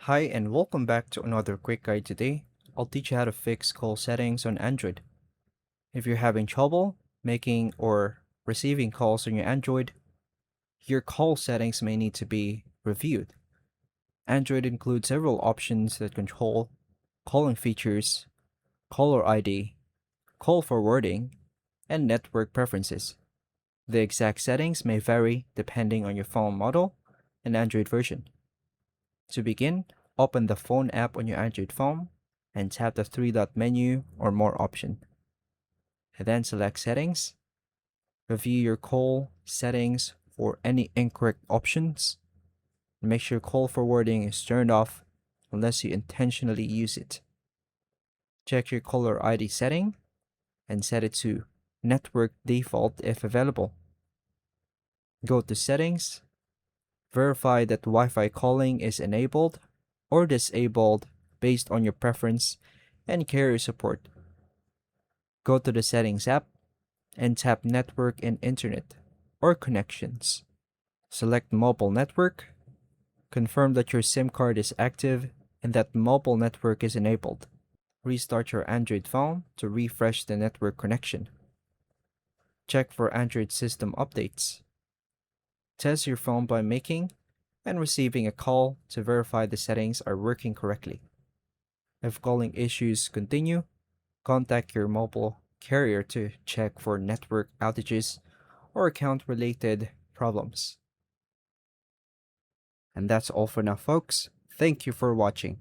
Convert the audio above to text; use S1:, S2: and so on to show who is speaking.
S1: Hi and welcome back to another quick guide today. I'll teach you how to fix call settings on Android. If you're having trouble making or receiving calls on your Android, your call settings may need to be reviewed. Android includes several options that control calling features, caller ID, call forwarding, and network preferences. The exact settings may vary depending on your phone model and Android version. To begin, open the phone app on your Android phone and tap the three-dot menu or More option. Then select Settings. Review your call settings for any incorrect options. Make sure call forwarding is turned off unless you intentionally use it. Check your caller ID setting and set it to Network Default if available. Go to Settings. Verify that Wi-Fi calling is enabled or disabled based on your preference and carrier support. Go to the Settings app and tap Network and Internet or Connections. Select Mobile Network. Confirm that your SIM card is active and that mobile network is enabled. Restart your Android phone to refresh the network connection. Check for Android system updates. Test your phone by making and receiving a call to verify the settings are working correctly. If calling issues continue, contact your mobile carrier to check for network outages or account-related problems. And that's all for now, folks. Thank you for watching.